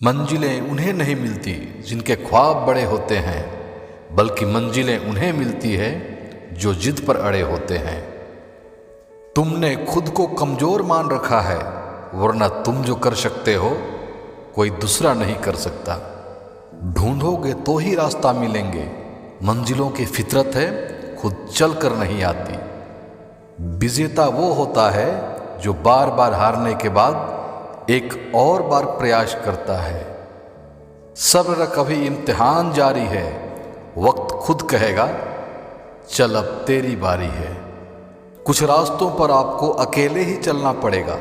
मंजिलें उन्हें नहीं मिलती जिनके ख्वाब बड़े होते हैं, बल्कि मंजिलें उन्हें मिलती है जो जिद पर अड़े होते हैं। तुमने खुद को कमजोर मान रखा है, वरना तुम जो कर सकते हो कोई दूसरा नहीं कर सकता। ढूंढोगे तो ही रास्ता मिलेंगे, मंजिलों की फितरत है खुद चल कर नहीं आती। विजेता वो होता है जो बार बार हारने के बाद एक और बार प्रयास करता है। सब्र रख, अभी इम्तिहान जारी है, वक्त खुद कहेगा चल अब तेरी बारी है। कुछ रास्तों पर आपको अकेले ही चलना पड़ेगा,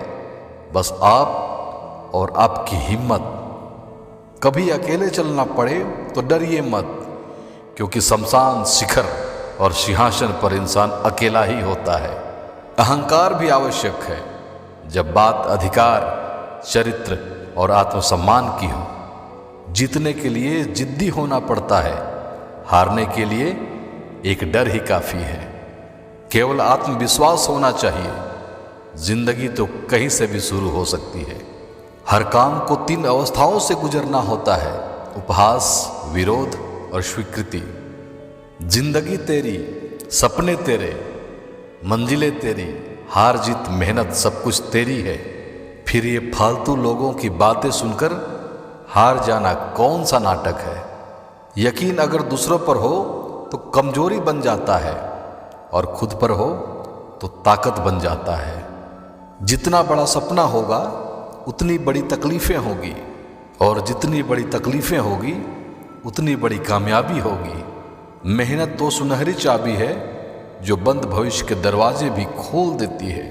बस आप और आपकी हिम्मत। कभी अकेले चलना पड़े तो डरिए मत, क्योंकि शमशान शिखर और सिंहासन पर इंसान अकेला ही होता है। अहंकार भी आवश्यक है जब बात अधिकार, चरित्र और आत्मसम्मान की हो। जीतने के लिए जिद्दी होना पड़ता है, हारने के लिए एक डर ही काफी है। केवल आत्मविश्वास होना चाहिए, जिंदगी तो कहीं से भी शुरू हो सकती है। हर काम को 3 अवस्थाओं से गुजरना होता है, उपहास, विरोध और स्वीकृति। जिंदगी तेरी, सपने तेरे, मंजिलें तेरी, हार जीत मेहनत सब कुछ तेरी है। फिर ये फालतू लोगों की बातें सुनकर हार जाना कौन सा नाटक है। यकीन अगर दूसरों पर हो तो कमजोरी बन जाता है, और खुद पर हो तो ताकत बन जाता है। जितना बड़ा सपना होगा उतनी बड़ी तकलीफें होगी, और जितनी बड़ी तकलीफें होगी उतनी बड़ी कामयाबी होगी। मेहनत तो सुनहरी चाबी है जो बंद भविष्य के दरवाजे भी खोल देती है।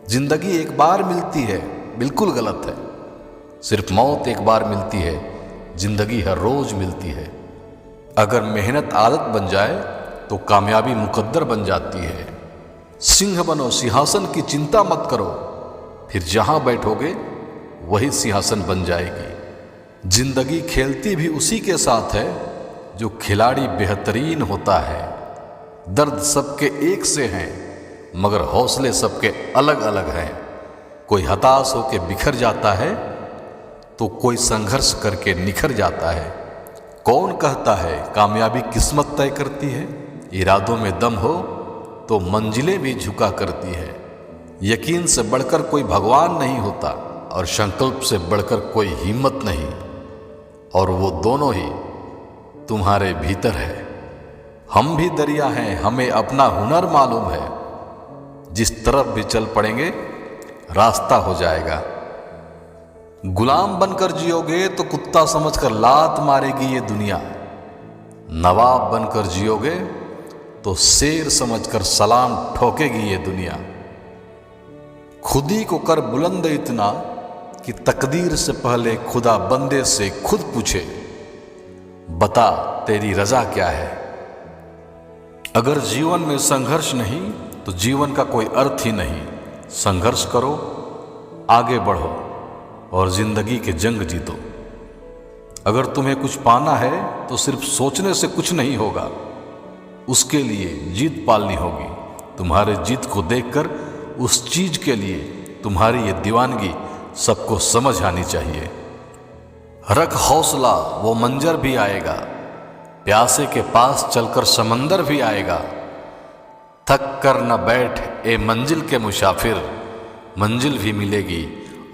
जिंदगी एक बार मिलती है, बिल्कुल गलत है। सिर्फ मौत एक बार मिलती है, जिंदगी हर रोज मिलती है। अगर मेहनत आदत बन जाए तो कामयाबी मुकद्दर बन जाती है। सिंह बनो, सिंहासन की चिंता मत करो, फिर जहां बैठोगे वही सिंहासन बन जाएगी। जिंदगी खेलती भी उसी के साथ है जो खिलाड़ी बेहतरीन होता है। दर्द सबके एक से हैं, मगर हौसले सबके अलग अलग हैं। कोई हताश होकर बिखर जाता है तो कोई संघर्ष करके निखर जाता है। कौन कहता है कामयाबी किस्मत तय करती है? इरादों में दम हो तो मंजिलें भी झुका करती है। यकीन से बढ़कर कोई भगवान नहीं होता, और संकल्प से बढ़कर कोई हिम्मत नहीं, और वो दोनों ही तुम्हारे भीतर है। हम भी दरिया हैं, हमें अपना हुनर मालूम है। जिस तरफ भी चल पड़ेंगे रास्ता हो जाएगा। गुलाम बनकर जियोगे तो कुत्ता समझकर लात मारेगी ये दुनिया। नवाब बनकर जियोगे तो शेर समझकर सलाम ठोकेगी ये दुनिया। खुदी को कर बुलंद इतना कि तकदीर से पहले खुदा बंदे से खुद पूछे, बता तेरी रजा क्या है। अगर जीवन में संघर्ष नहीं तो जीवन का कोई अर्थ ही नहीं। संघर्ष करो, आगे बढ़ो और जिंदगी के जंग जीतो। अगर तुम्हें कुछ पाना है तो सिर्फ सोचने से कुछ नहीं होगा, उसके लिए जीत पालनी होगी। तुम्हारे जीत को देखकर उस चीज के लिए तुम्हारी ये दीवानगी सबको समझ आनी चाहिए। रख हौसला, वो मंजर भी आएगा। प्यासे के पास चलकर समंदर भी आएगा। थक कर न बैठ ए मंजिल के मुसाफिर, मंजिल भी मिलेगी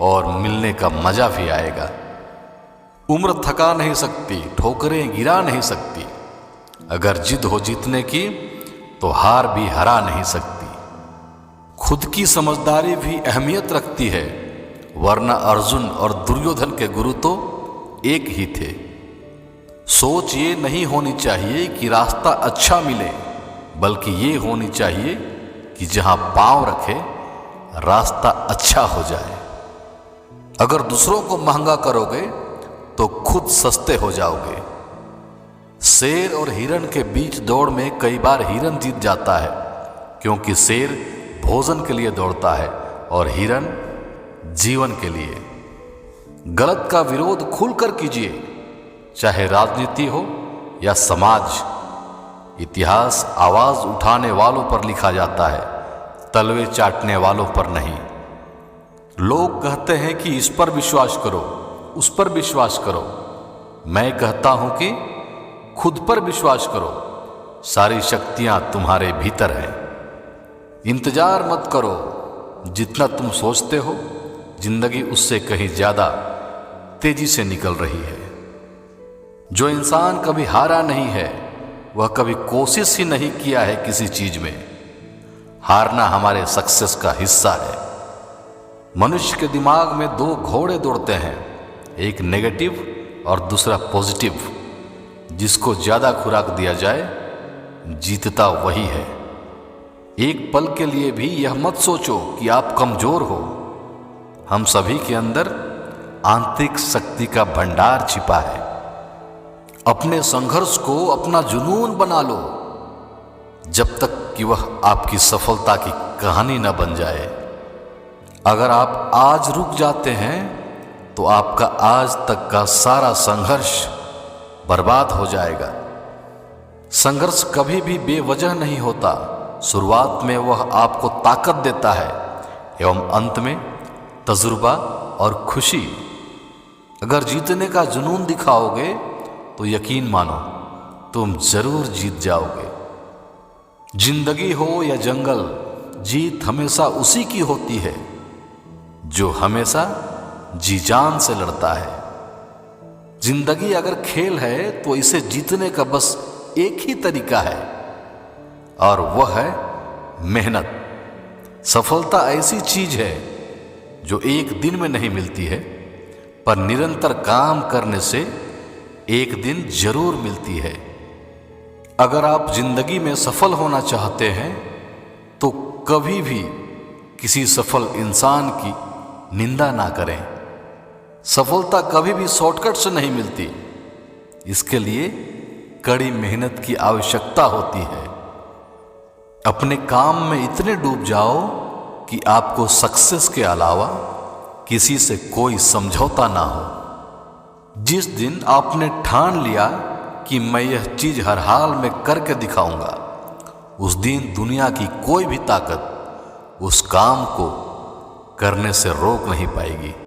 और मिलने का मजा भी आएगा। उम्र थका नहीं सकती, ठोकरें गिरा नहीं सकती। अगर जिद हो जीतने की तो हार भी हरा नहीं सकती। खुद की समझदारी भी अहमियत रखती है, वरना अर्जुन और दुर्योधन के गुरु तो एक ही थे। सोच ये नहीं होनी चाहिए कि रास्ता अच्छा मिले, बल्कि ये होनी चाहिए कि जहां पांव रखे रास्ता अच्छा हो जाए। अगर दूसरों को महंगा करोगे तो खुद सस्ते हो जाओगे। शेर और हिरण के बीच दौड़ में कई बार हिरण जीत जाता है, क्योंकि शेर भोजन के लिए दौड़ता है और हिरण जीवन के लिए। गलत का विरोध खुलकर कीजिए, चाहे राजनीति हो या समाज। इतिहास आवाज उठाने वालों पर लिखा जाता है, तलवे चाटने वालों पर नहीं। लोग कहते हैं कि इस पर विश्वास करो, उस पर विश्वास करो। मैं कहता हूं कि खुद पर विश्वास करो। सारी शक्तियां तुम्हारे भीतर हैं। इंतजार मत करो। जितना तुम सोचते हो जिंदगी उससे कहीं ज्यादा तेजी से निकल रही है। जो इंसान कभी हारा नहीं है वह कभी कोशिश ही नहीं किया है किसी चीज में। हारना हमारे सक्सेस का हिस्सा है। मनुष्य के दिमाग में दो घोड़े दौड़ते हैं, एक नेगेटिव और दूसरा पॉजिटिव। जिसको ज्यादा खुराक दिया जाए जीतता वही है। एक पल के लिए भी यह मत सोचो कि आप कमजोर हो। हम सभी के अंदर आंतरिक शक्ति का भंडार छिपा है। अपने संघर्ष को अपना जुनून बना लो, जब तक कि वह आपकी सफलता की कहानी न बन जाए। अगर आप आज रुक जाते हैं तो आपका आज तक का सारा संघर्ष बर्बाद हो जाएगा। संघर्ष कभी भी बेवजह नहीं होता। शुरुआत में वह आपको ताकत देता है एवं अंत में तजुर्बा और खुशी। अगर जीतने का जुनून दिखाओगे तो यकीन मानो तुम जरूर जीत जाओगे। जिंदगी हो या जंगल, जीत हमेशा उसी की होती है जो हमेशा जी जान से लड़ता है। जिंदगी अगर खेल है तो इसे जीतने का बस एक ही तरीका है और वह है मेहनत। सफलता ऐसी चीज है जो एक दिन में नहीं मिलती है, पर निरंतर काम करने से एक दिन जरूर मिलती है। अगर आप जिंदगी में सफल होना चाहते हैं तो कभी भी किसी सफल इंसान की निंदा ना करें। सफलता कभी भी शॉर्टकट से नहीं मिलती। इसके लिए कड़ी मेहनत की आवश्यकता होती है। अपने काम में इतने डूब जाओ कि आपको सक्सेस के अलावा किसी से कोई समझौता ना हो। जिस दिन आपने ठान लिया कि मैं यह चीज हर हाल में करके दिखाऊंगा, उस दिन दुनिया की कोई भी ताकत उस काम को करने से रोक नहीं पाएगी।